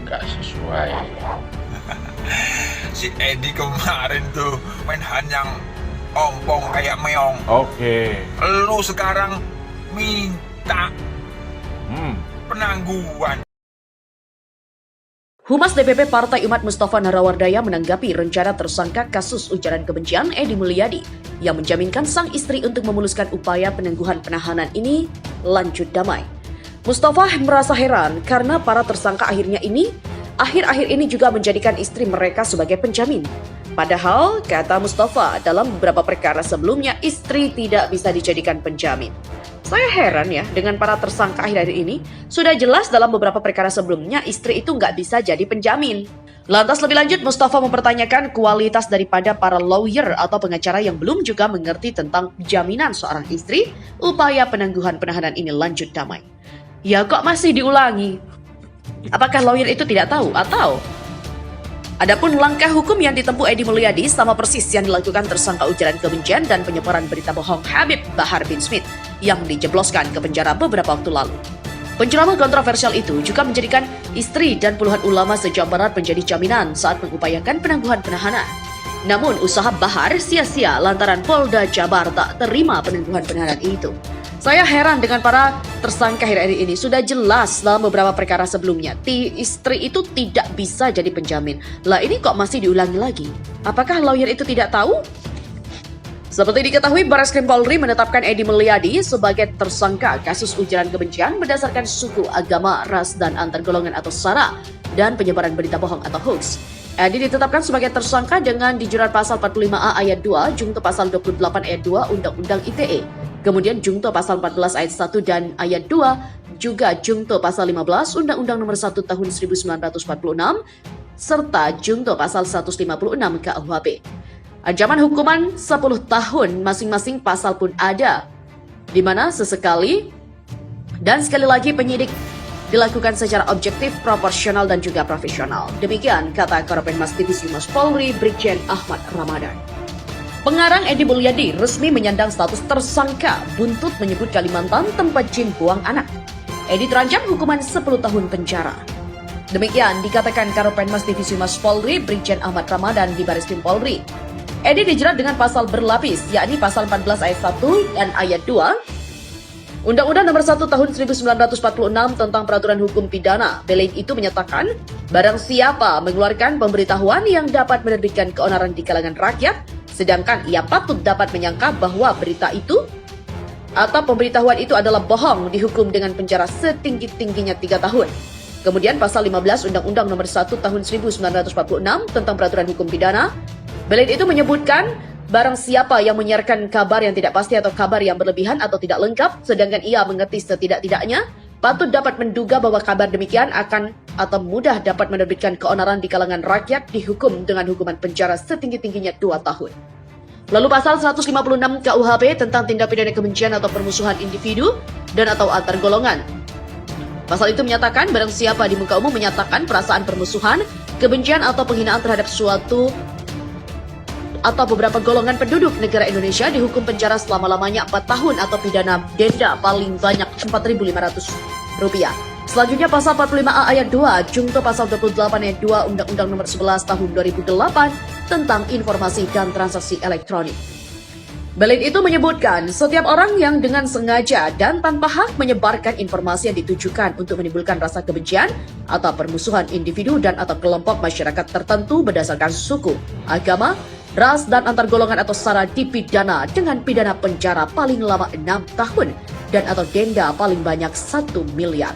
nggak sesuai. Si Edi kemarin tuh main hanyang ompong kayak meong. Oke. Lu sekarang minta Hmm. penangguhan. Humas DPP Partai Umat Mustafa Narawardaya menanggapi rencana tersangka kasus ujaran kebencian Edi Mulyadi yang menjaminkan sang istri untuk memuluskan upaya penangguhan penahanan ini lanjut damai. Mustafa merasa heran karena para tersangka akhir-akhir ini juga menjadikan istri mereka sebagai penjamin. Padahal, kata Mustafa, dalam beberapa perkara sebelumnya istri tidak bisa dijadikan penjamin. Saya heran ya dengan para tersangka akhir-akhir ini. Sudah jelas dalam beberapa perkara sebelumnya istri itu nggak bisa jadi penjamin. Lantas lebih lanjut Mustafa mempertanyakan kualitas daripada para lawyer atau pengacara yang belum juga mengerti tentang jaminan seorang istri. Upaya penangguhan penahanan ini lanjut damai. Ya kok masih diulangi? Apakah lawyer itu tidak tahu atau... Adapun langkah hukum yang ditempuh Edi Mulyadi sama persis yang dilakukan tersangka ujaran kebencian dan penyebaran berita bohong Habib Bahar bin Smith yang dijebloskan ke penjara beberapa waktu lalu. Penceramah kontroversial itu juga menjadikan istri dan puluhan ulama se-Jawa Barat menjadi jaminan saat mengupayakan penangguhan penahanan. Namun usaha Bahar sia-sia lantaran Polda Jabar tak terima penangguhan penahanan itu. Saya heran dengan para tersangka akhir-akhir ini. Sudah jelas dalam beberapa perkara sebelumnya, istri itu tidak bisa jadi penjamin. Lah ini kok masih diulangi lagi? Apakah lawyer itu tidak tahu? Seperti diketahui, Barreskrim Polri menetapkan Edi Mulyadi sebagai tersangka kasus ujaran kebencian berdasarkan suku, agama, ras, dan antar golongan atau SARA, dan penyebaran berita bohong atau hoax. Edi ditetapkan sebagai tersangka dengan dijerat pasal 45A ayat 2, jungto pasal 28 ayat 2 Undang-Undang ITE. Kemudian jungto pasal 14 ayat 1 dan ayat 2, juga jungto pasal 15 Undang-Undang Nomor 1 Tahun 1946, serta jungto pasal 156 KUHP. Ancaman hukuman 10 tahun masing-masing pasal pun ada, di mana sesekali dan sekali lagi penyidik dilakukan secara objektif, proporsional, dan juga profesional. Demikian kata Karopenmas Divisi Humas Polri, Brigjen Ahmad Ramadan. Pengarang Edi Mulyadi resmi menyandang status tersangka buntut menyebut Kalimantan tempat jin buang anak. Edi terancam hukuman 10 tahun penjara. Demikian dikatakan Karopenmas Divisi Humas Polri, Brigjen Ahmad Ramadan di Barreskrim Polri. Edi dijerat dengan pasal berlapis, yakni pasal 14 ayat 1 dan ayat 2 Undang-Undang Nomor 1 Tahun 1946 tentang Peraturan Hukum Pidana. Belain itu menyatakan, barang siapa mengeluarkan pemberitahuan yang dapat menerbitkan keonaran di kalangan rakyat, sedangkan ia patut dapat menyangka bahwa berita itu atau pemberitahuan itu adalah bohong, dihukum dengan penjara setinggi-tingginya 3 tahun. Kemudian pasal 15 Undang-Undang Nomor 1 Tahun 1946 tentang Peraturan Hukum Pidana. Belain itu menyebutkan, barang siapa yang menyiarkan kabar yang tidak pasti atau kabar yang berlebihan atau tidak lengkap, sedangkan ia mengerti setidak-tidaknya, patut dapat menduga bahwa kabar demikian akan atau mudah dapat menerbitkan keonaran di kalangan rakyat, dihukum dengan hukuman penjara setinggi-tingginya 2 tahun. Lalu pasal 156 KUHP tentang tindak pidana kebencian atau permusuhan individu dan atau antar golongan. Pasal itu menyatakan barang siapa di muka umum menyatakan perasaan permusuhan, kebencian atau penghinaan terhadap suatu atau beberapa golongan penduduk negara Indonesia dihukum penjara selama-lamanya 4 tahun atau pidana denda paling banyak Rp4.500. Selanjutnya pasal 45A ayat 2, jungto pasal 28 ayat 2 Undang-Undang Nomor 11 Tahun 2008 tentang informasi dan transaksi elektronik. Belain itu menyebutkan setiap orang yang dengan sengaja dan tanpa hak menyebarkan informasi yang ditujukan untuk menimbulkan rasa kebencian atau permusuhan individu dan atau kelompok masyarakat tertentu berdasarkan suku, agama, ras, dan antar golongan atau SARA dipidana dengan pidana penjara paling lama 6 tahun dan atau denda paling banyak 1 miliar.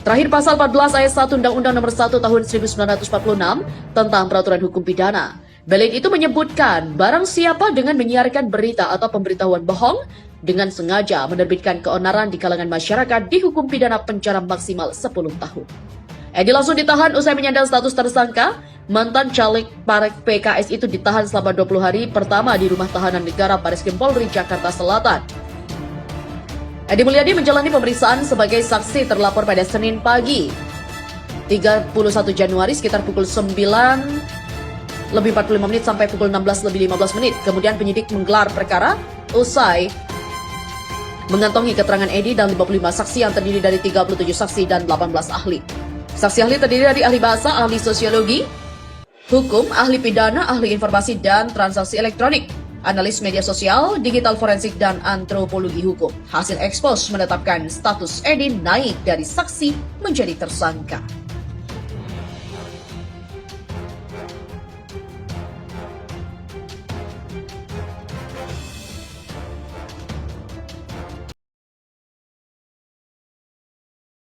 Terakhir pasal 14 ayat 1 Undang-Undang Nomor 1 Tahun 1946 tentang Peraturan Hukum Pidana. Belain itu menyebutkan barang siapa dengan menyiarkan berita atau pemberitahuan bohong dengan sengaja menerbitkan keonaran di kalangan masyarakat dihukum pidana penjara maksimal 10 tahun. Edi langsung ditahan usai menyandang status tersangka. Mantan caleg PKS itu ditahan selama 20 hari pertama di Rumah Tahanan Negara Barreskrim Polri, Jakarta Selatan. Edi Mulyadi menjalani pemeriksaan sebagai saksi terlapor pada Senin pagi 31 Januari sekitar pukul 9 lebih 45 menit sampai pukul 16 lebih 15 menit. Kemudian penyidik menggelar perkara usai mengantongi keterangan Edi dan 55 saksi yang terdiri dari 37 saksi dan 18 ahli. Saksi ahli terdiri dari ahli bahasa, ahli sosiologi, hukum, ahli pidana, ahli informasi dan transaksi elektronik, analis media sosial, digital forensik, dan antropologi hukum. Hasil ekspos menetapkan status Edi naik dari saksi menjadi tersangka.